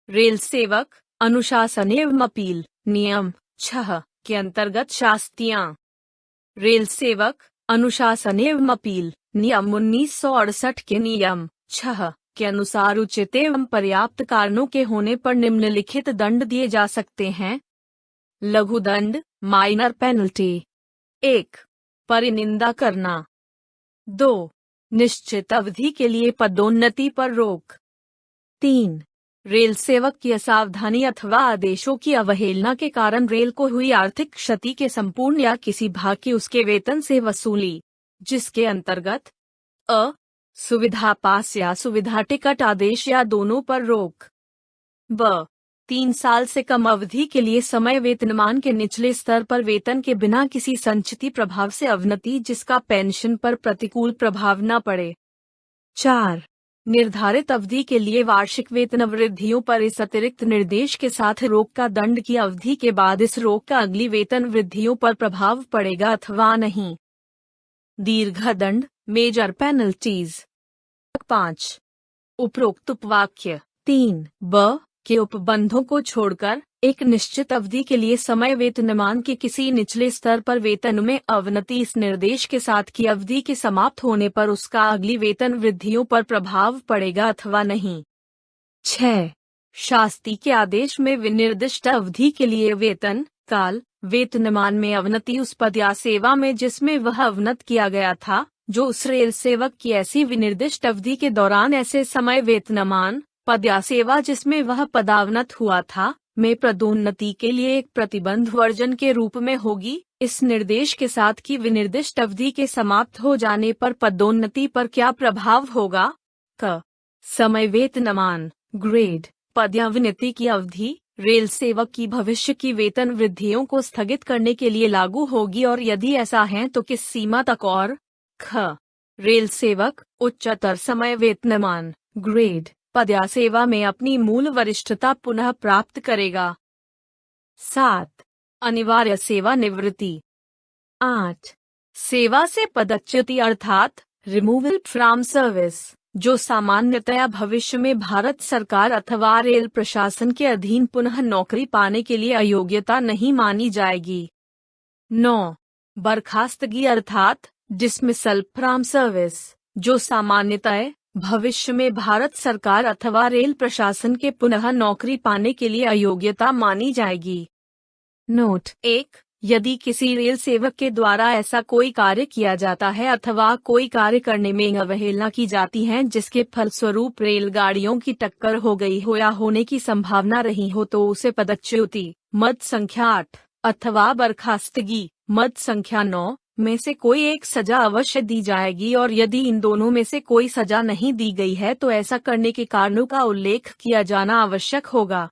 Rail सेवक अनुशासन एवं अपील नियम 6 के अंतर्गत शास्तियां। रेल सेवक अनुशासन एवं अपील नियम 1968 के नियम 6 के अनुसार उचित एवं पर्याप्त कारणों के होने पर निम्नलिखित दंड दिए जा सकते हैं। लघु दंड माइनर पेनल्टी। 1. परिनिंदा करना। 2. निश्चित अवधि के लिए पदोन्नति पर रोक। 3. रेल सेवक की असावधानी अथवा आदेशों की अवहेलना के कारण रेल को हुई आर्थिक क्षति के संपूर्ण या किसी भाग की उसके वेतन से वसूली, जिसके अंतर्गत अ. सुविधा पास या सुविधा टिकट आदेश या दोनों पर रोक। ब. 3 साल से कम अवधि के लिए समय वेतनमान के निचले स्तर पर वेतन के बिना किसी संचित प्रभाव से अवनति जिसका पेंशन पर प्रतिकूल प्रभाव न पड़े। 4. निर्धारित अवधि के लिए वार्षिक वेतन वृद्धियों पर इस अतिरिक्त निर्देश के साथ रोक का दंड की अवधि के बाद इस रोक का अगली वेतन वृद्धियों पर प्रभाव पड़ेगा अथवा नहीं। दीर्घ दंड मेजर पेनल्टीज। 5. उपरोक्त उपवाक्य 3 ब के उपबंधों को छोड़कर एक निश्चित अवधि के लिए समय वेतनमान के किसी निचले स्तर पर वेतन में अवनति इस निर्देश के साथ की अवधि के समाप्त होने पर उसका अगली वेतन वृद्धियों पर प्रभाव पड़ेगा अथवा नहीं। 6. शास्ति के आदेश में विनिर्दिष्ट अवधि के लिए वेतन काल वेतनमान में अवनति उस पद या सेवा में जिसमें वह अवनत किया गया था, जो उस रेल सेवक की ऐसी विनिर्दिष्ट अवधि के दौरान ऐसे समय वेतनमान पद या सेवा जिसमें वह पदावनत हुआ था में पदोन्नति के लिए एक प्रतिबंध वर्जन के रूप में होगी। इस निर्देश के साथ की विनिर्दिष्ट अवधि के समाप्त हो जाने पर पदोन्नति पर क्या प्रभाव होगा? क. समय वेतनमान ग्रेड पद या विनिति की अवधि रेल सेवक की भविष्य की वेतन वृद्धियों को स्थगित करने के लिए लागू होगी और यदि ऐसा है तो किस सीमा तक और ख. रेल सेवक उच्चतर समय वेतनमान ग्रेड पद या सेवा में अपनी मूल वरिष्ठता पुनः प्राप्त करेगा। 7. अनिवार्य सेवा निवृत्ति। 8. सेवा से पदच्युति अर्थात रिमूवल फ्रॉम सर्विस, जो सामान्यतया भविष्य में भारत सरकार अथवा रेल प्रशासन के अधीन पुनः नौकरी पाने के लिए अयोग्यता नहीं मानी जाएगी। 9. बर्खास्तगी अर्थात डिसमिसल फ्रॉम सर्विस, जो सामान्यतः भविष्य में भारत सरकार अथवा रेल प्रशासन के पुनः नौकरी पाने के लिए अयोग्यता मानी जाएगी। नोट 1. यदि किसी रेल सेवक के द्वारा ऐसा कोई कार्य किया जाता है अथवा कोई कार्य करने में अवहेलना की जाती है जिसके फलस्वरूप रेलगाड़ियों की टक्कर हो गई हो या होने की संभावना रही हो तो उसे पदच्युति मद संख्या 8 अथवा बर्खास्तगी मद संख्या 9 में से कोई एक सजा अवश्य दी जाएगी और यदि इन दोनों में से कोई सजा नहीं दी गई है तो ऐसा करने के कारणों का उल्लेख किया जाना आवश्यक होगा।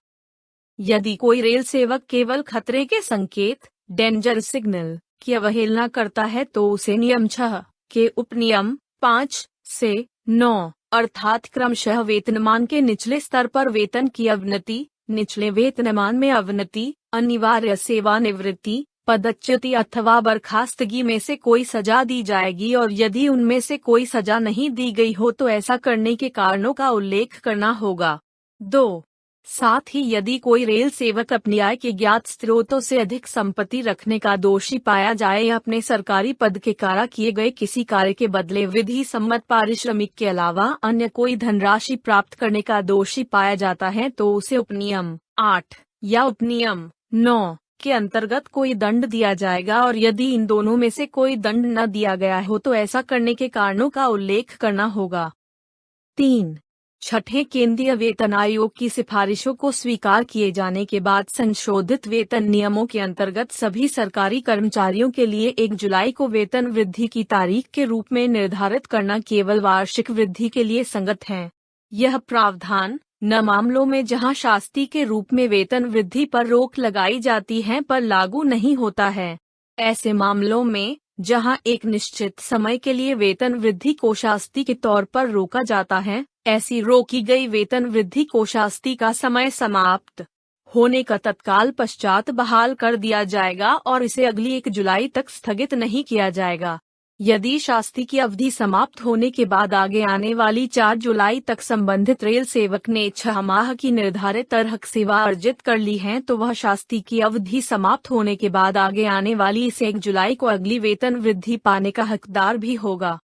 यदि कोई रेल सेवक केवल खतरे के संकेत डेंजर सिग्नल की अवहेलना करता है तो उसे नियम 6 के उपनियम 5 से 9 अर्थात क्रमशः वेतनमान के निचले स्तर पर वेतन की अवनति, निचले वेतनमान में अवनति, अनिवार्य सेवानिवृत्ति, पदच्युति अथवा बर्खास्तगी में से कोई सजा दी जाएगी और यदि उनमें से कोई सजा नहीं दी गई हो तो ऐसा करने के कारणों का उल्लेख करना होगा। 2. साथ ही यदि कोई रेल सेवक अपनी आय के ज्ञात स्रोतों से अधिक संपत्ति रखने का दोषी पाया जाए या अपने सरकारी पद के द्वारा किए गए किसी कार्य के बदले विधि सम्मत पारिश्रमिक के अलावा अन्य कोई धनराशि प्राप्त करने का दोषी पाया जाता है तो उसे उपनियम 8 या उपनियम 9 के अंतर्गत कोई दंड दिया जाएगा और यदि इन दोनों में से कोई दंड न दिया गया हो तो ऐसा करने के कारणों का उल्लेख करना होगा। 3. छठे केंद्रीय वेतन आयोग की सिफारिशों को स्वीकार किए जाने के बाद संशोधित वेतन नियमों के अंतर्गत सभी सरकारी कर्मचारियों के लिए 1 जुलाई को वेतन वृद्धि की तारीख के रूप में निर्धारित करना केवल वार्षिक वृद्धि के लिए संगत है। यह प्रावधान न मामलों में जहां शास्ति के रूप में वेतन वृद्धि पर रोक लगाई जाती है पर लागू नहीं होता है। ऐसे मामलों में जहां एक निश्चित समय के लिए वेतन वृद्धि को शास्ति के तौर पर रोका जाता है, ऐसी रोकी गई वेतन वृद्धि को शास्ति का समय समाप्त होने का तत्काल पश्चात बहाल कर दिया जाएगा और इसे अगली 1 जुलाई तक स्थगित नहीं किया जाएगा। यदि शास्ति की अवधि समाप्त होने के बाद आगे आने वाली 4 जुलाई तक संबंधित रेल सेवक ने 6 माह की निर्धारित तरहक सेवा अर्जित कर ली है तो वह शास्ति की अवधि समाप्त होने के बाद आगे आने वाली इस 1 जुलाई को अगली वेतन वृद्धि पाने का हकदार भी होगा।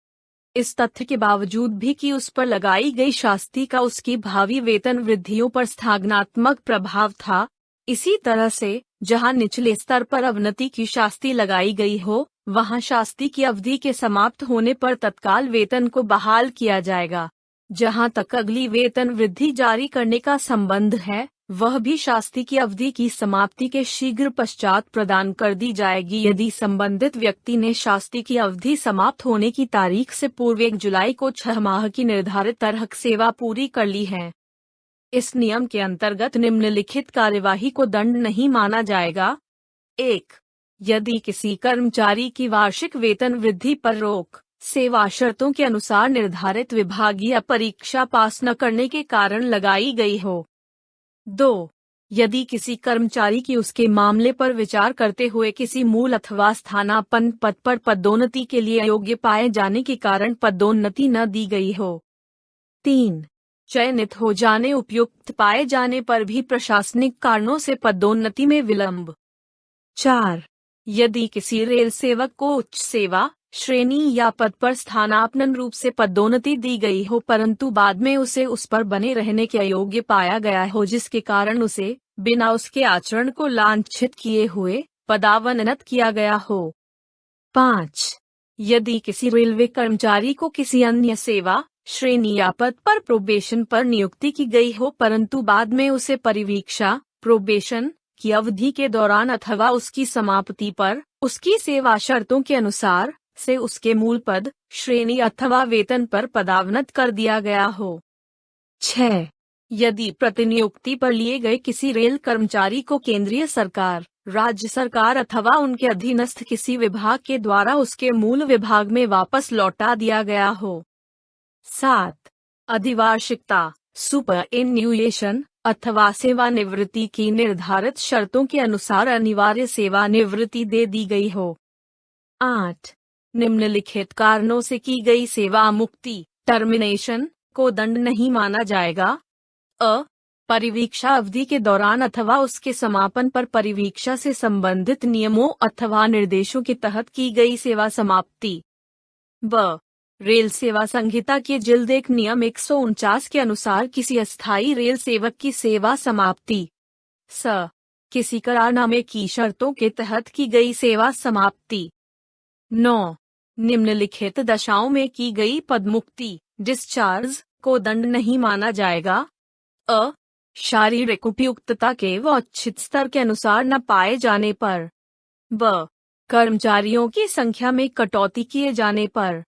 इस तथ्य के बावजूद भी कि उस पर लगाई गई शास्ति का उसकी भावी वेतन वृद्धियों पर स्थानात्मक प्रभाव था, इसी तरह से जहां निचले स्तर पर अवनति की शास्ति लगाई गई हो, वहां शास्ति की अवधि के समाप्त होने पर तत्काल वेतन को बहाल किया जाएगा। जहां तक अगली वेतन वृद्धि जारी करने का संबंध है, वह भी शास्ति की अवधि की समाप्ति के शीघ्र पश्चात प्रदान कर दी जाएगी यदि संबंधित व्यक्ति ने शास्ति की अवधि समाप्त होने की तारीख से पूर्व 1 जुलाई को 6 माह की निर्धारित तरहक सेवा पूरी कर ली है। इस नियम के अंतर्गत निम्नलिखित कार्यवाही को दंड नहीं माना जाएगा। 1. यदि किसी कर्मचारी की वार्षिक वेतन वृद्धि पर रोक सेवा शर्तों के अनुसार निर्धारित विभागीय परीक्षा पास न करने के कारण लगाई गई हो। 2. यदि किसी कर्मचारी की उसके मामले पर विचार करते हुए किसी मूल अथवा स्थानापन्न पद पर पदोन्नति के लिए अयोग्य पाए जाने के कारण पदोन्नति न दी गई हो। 3. चयनित हो जाने उपयुक्त पाए जाने पर भी प्रशासनिक कारणों से पदोन्नति में विलंब। 4. यदि किसी रेल सेवक को उच्च सेवा श्रेणी या पद पर स्थानापन्न रूप से पदोन्नति दी गई हो परंतु बाद में उसे उस पर बने रहने के अयोग्य पाया गया हो जिसके कारण उसे बिना उसके आचरण को लांछित किए हुए पदावनत किया गया हो। 5. यदि किसी रेलवे कर्मचारी को किसी अन्य सेवा श्रेणी या पद पर प्रोबेशन पर नियुक्ति की गई हो परंतु बाद में उसे परिवीक्षा प्रोबेशन की अवधि के दौरान अथवा उसकी समाप्ति पर उसकी सेवा शर्तों के अनुसार से उसके मूल पद श्रेणी अथवा वेतन पर पदावनत कर दिया गया हो। 6. यदि प्रतिनियुक्ति पर लिए गए किसी रेल कर्मचारी को केंद्रीय सरकार, राज्य सरकार अथवा उनके अधीनस्थ किसी विभाग के द्वारा उसके मूल विभाग में वापस लौटा दिया गया हो। 7. अधिवार्षिकता सुपरएन्युएशन अथवा सेवानिवृत्ति की निर्धारित शर्तों के अनुसार अनिवार्य सेवानिवृत्ति दे दी गई हो। 8. निम्नलिखित कारणों से की गई सेवा मुक्ति टर्मिनेशन को दंड नहीं माना जाएगा। अ. परिवीक्षा अवधि के दौरान अथवा उसके समापन पर परिवीक्षा से संबंधित नियमों अथवा निर्देशों के तहत की गई सेवा समाप्ति। ब. रेल सेवा संहिता के जिल्द 1 नियम 149 के अनुसार किसी अस्थायी रेल सेवक की सेवा समाप्ति। स. किसी करारनामे की शर्तों के तहत की गई सेवा समाप्ति। 9. निम्नलिखित दशाओं में की गई पदमुक्ति डिस्चार्ज को दंड नहीं माना जाएगा। अ. शारीरिक उपयुक्तता के वांछित स्तर के अनुसार न पाए जाने पर। ब. कर्मचारियों की संख्या में कटौती किए जाने पर।